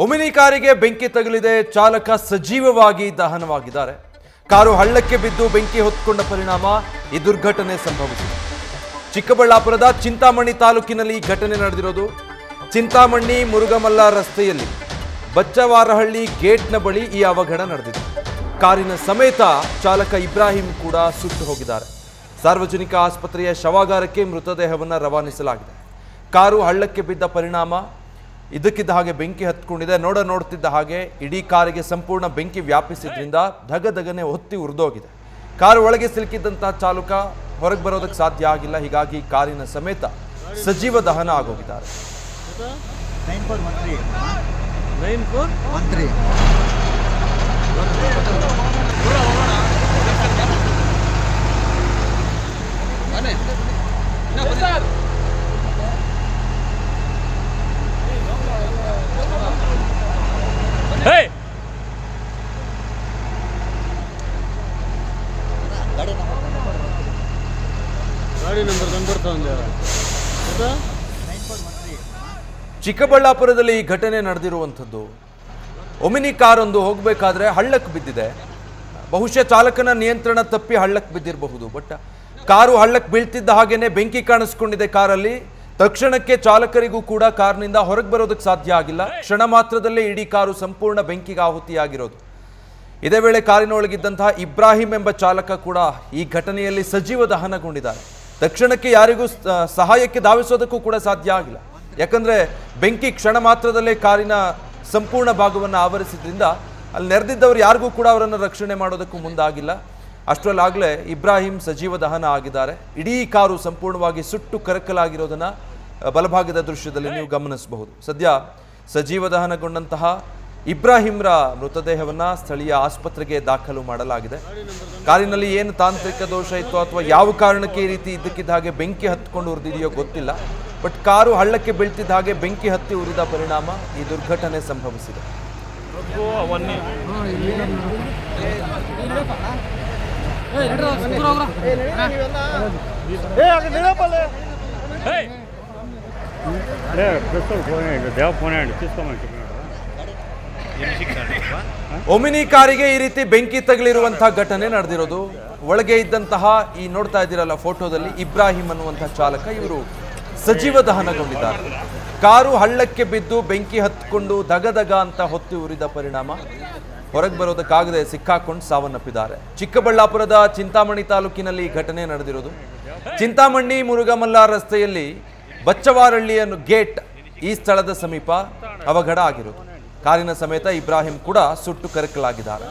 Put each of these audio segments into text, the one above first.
Omni ಕಾರಿಗೆ ಬೆಂಕಿ ತಗುಲಿದೆ, ಚಾಲಕ ಸಜೀವವಾಗಿ ದಹನವಾಗಿದ್ದಾರೆ. ಕಾರು ಹಳ್ಳಕ್ಕೆ ಬಿದ್ದು ಬೆಂಕಿ ಹೊತ್ತುಕೊಂಡ ಪರಿಣಾಮ ಈ ದುರ್ಘಟನೆ ಸಂಭವಿಸಿದೆ. ಚಿಕ್ಕಬಳ್ಳಾಪುರದ ಚಿಂತಾಮಣಿ ತಾಲೂಕಿನಲ್ಲಿ ಈ ಘಟನೆ ನಡೆದಿರೋದು. ಚಿಂತಾಮಣಿ ಮುರುಗಮಲ್ಲ ರಸ್ತೆಯಲ್ಲಿ ಬಚ್ಚವಾರಹಳ್ಳಿ ಗೇಟ್ನ ಬಳಿ ಈ ಅವಘಡ ನಡೆದಿದೆ. ಕಾರಿನ ಸಮೇತ ಚಾಲಕ ಇಬ್ರಾಹಿಂ ಕೂಡ ಸುಟ್ಟು ಹೋಗಿದ್ದಾರೆ. ಸಾರ್ವಜನಿಕ ಆಸ್ಪತ್ರೆಯ ಶವಾಗಾರಕ್ಕೆ ಮೃತದೇಹವನ್ನು ರವಾನಿಸಲಾಗಿದೆ. ಕಾರು ಹಳ್ಳಕ್ಕೆ ಬಿದ್ದ ಪರಿಣಾಮ ಇದಕ್ಕಿದ್ದ ಹಾಗೆ ಬೆಂಕಿ ಹತ್ಕೊಂಡಿದೆ. ನೋಡ್ತಿದ್ದ ಹಾಗೆ ಇಡೀ ಕಾರಿಗೆ ಸಂಪೂರ್ಣ ಬೆಂಕಿ ವ್ಯಾಪಿಸಿದ್ರಿಂದ ಧಗಧಗನೆ ಹೊತ್ತಿ ಉರಿದೋಗಿದೆ. ಕಾರು ಒಳಗೆ ಸಿಲುಕಿದ್ದಂತಹ ಚಾಲಕ ಹೊರಗೆ ಬರೋದಕ್ಕೆ ಸಾಧ್ಯ ಆಗಿಲ್ಲ. ಹೀಗಾಗಿ ಕಾರಿನ ಸಮೇತ ಸಜೀವ ದಹನ ಆಗೋಗಿದ್ದಾರೆ. ಚಿಕ್ಕಬಳ್ಳಾಪುರದಲ್ಲಿ ಈ ಘಟನೆ ನಡೆದಿರುವಂಥದ್ದು. ಒಮಿನಿ ಕಾರೊಂದು ಹೋಗಬೇಕಾದ್ರೆ ಹಳ್ಳಕ್ಕೆ ಬಿದ್ದಿದೆ. ಬಹುಶಃ ಚಾಲಕನ ನಿಯಂತ್ರಣ ತಪ್ಪಿ ಹಳ್ಳಕ್ಕೆ ಬಿದ್ದಿರಬಹುದು. ಬಟ್ ಕಾರು ಹಳ್ಳಕ್ಕೆ ಬೀಳ್ತಿದ್ದ ಹಾಗೇನೆ ಬೆಂಕಿ ಕಾಣಿಸ್ಕೊಂಡಿದೆ ಕಾರಲ್ಲಿ. ತಕ್ಷಣಕ್ಕೆ ಚಾಲಕರಿಗೂ ಕೂಡ ಕಾರ್ನಿಂದ ಹೊರಗೆ ಬರೋದಕ್ಕೆ ಸಾಧ್ಯ ಆಗಿಲ್ಲ. ಕ್ಷಣ ಮಾತ್ರದಲ್ಲೇ ಇಡೀ ಕಾರು ಸಂಪೂರ್ಣ ಬೆಂಕಿಗೆ ಆಹುತಿಯಾಗಿರೋದು. ಇದೇ ವೇಳೆ ಕಾರಿನೊಳಗಿದ್ದಂತಹ ಇಬ್ರಾಹಿಂ ಎಂಬ ಚಾಲಕ ಕೂಡ ಈ ಘಟನೆಯಲ್ಲಿ ಸಜೀವ ದಹನಗೊಂಡಿದ್ದಾರೆ. ತಕ್ಷಣಕ್ಕೆ ಯಾರಿಗೂ ಸಹಾಯಕ್ಕೆ ಧಾವಿಸೋದಕ್ಕೂ ಕೂಡ ಸಾಧ್ಯ ಆಗಿಲ್ಲ. ಯಾಕಂದ್ರೆ ಬೆಂಕಿ ಕ್ಷಣ ಮಾತ್ರದಲ್ಲೇ ಕಾರಿನ ಸಂಪೂರ್ಣ ಭಾಗವನ್ನು ಆವರಿಸಿದ್ರಿಂದ ಅಲ್ಲಿ ನೆರೆದಿದ್ದವರು ಯಾರಿಗೂ ಕೂಡ ಅವರನ್ನು ರಕ್ಷಣೆ ಮಾಡೋದಕ್ಕೂ ಮುಂದಾಗಿಲ್ಲ. ಅಷ್ಟರಲ್ಲಾಗಲೇ ಇಬ್ರಾಹಿಂ ಸಜೀವ ದಹನ ಆಗಿದ್ದಾರೆ. ಇಡೀ ಕಾರು ಸಂಪೂರ್ಣವಾಗಿ ಸುಟ್ಟು ಕರಕಲಾಗಿರೋದನ್ನ ಬಲಭಾಗದ ದೃಶ್ಯದಲ್ಲಿ ನೀವು ಗಮನಿಸಬಹುದು. ಸದ್ಯ ಸಜೀವ ದಹನಗೊಂಡಂತಹ ಇಬ್ರಾಹಿಂರ ಮೃತದೇಹವನ್ನ ಸ್ಥಳೀಯ ಆಸ್ಪತ್ರೆಗೆ ದಾಖಲು ಮಾಡಲಾಗಿದೆ. ಕಾರಿನಲ್ಲಿ ಏನು ತಾಂತ್ರಿಕ ದೋಷ ಇತ್ತು ಅಥವಾ ಯಾವ ಕಾರಣಕ್ಕೆ ಈ ರೀತಿ ಇದ್ದಕ್ಕಿದ್ದ ಹಾಗೆ ಬೆಂಕಿ ಹತ್ಕೊಂಡು ಉರಿದಿದೆಯೋ ಗೊತ್ತಿಲ್ಲ. ಬಟ್ ಕಾರು ಹಳ್ಳಕ್ಕೆ ಬೀಳ್ತಿದ್ದ ಹಾಗೆ ಬೆಂಕಿ ಹತ್ತಿ ಉರಿದ ಪರಿಣಾಮ ಈ ದುರ್ಘಟನೆ ಸಂಭವಿಸಿದೆ. ಒಮಿನಿ ಕಾರಿಗೆ ಈ ರೀತಿ ಬೆಂಕಿ ತಗುಲಿರುವಂತಹ ಘಟನೆ ನಡೆದಿರೋದು. ಒಳಗೆ ಇದ್ದಂತಹ ಈ ನೋಡ್ತಾ ಇದ್ದೀರಲ್ಲ ಫೋಟೋದಲ್ಲಿ ಇಬ್ರಾಹಿಂ ಅನ್ನುವಂತಹ ಚಾಲಕ, ಇವರು ಸಜೀವ ದಹನಗೊಂಡಿದ್ದಾರೆ. ಕಾರು ಹಳ್ಳಕ್ಕೆ ಬಿದ್ದು ಬೆಂಕಿ ಹತ್ಕೊಂಡು ದಗದಗ ಅಂತ ಹೊತ್ತಿ ಉರಿದ ಪರಿಣಾಮ ಹೊರಗೆ ಬರೋದಕ್ಕಾಗದೆ ಸಿಕ್ಕಾಕೊಂಡು ಸಾವನ್ನಪ್ಪಿದ್ದಾರೆ. ಚಿಕ್ಕಬಳ್ಳಾಪುರದ ಚಿಂತಾಮಣಿ ತಾಲೂಕಿನಲ್ಲಿ ಈ ಘಟನೆ ನಡೆದಿರೋದು. ಚಿಂತಾಮಣಿ ಮುರುಗಮಲ್ಲ ರಸ್ತೆಯಲ್ಲಿ ಬಚ್ಚವಾರಹಳ್ಳಿಯ ಗೇಟ್ ಈ ಸ್ಥಳದ ಸಮೀಪ ಅವಘಡ ಆಗಿರೋದು. ಕಾರಿನ ಸಮೇತ ಇಬ್ರಾಹಿಂ ಕೂಡ ಸುಟ್ಟು ಕರಕಲಾಗಿದ್ದಾರೆ.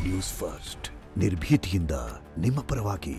ನ್ಯೂಸ್ ಫಸ್ಟ್ ನಿರ್ಭೀತಿಯಿಂದ ನಿಮ್ಮ ಪರವಾಗಿ.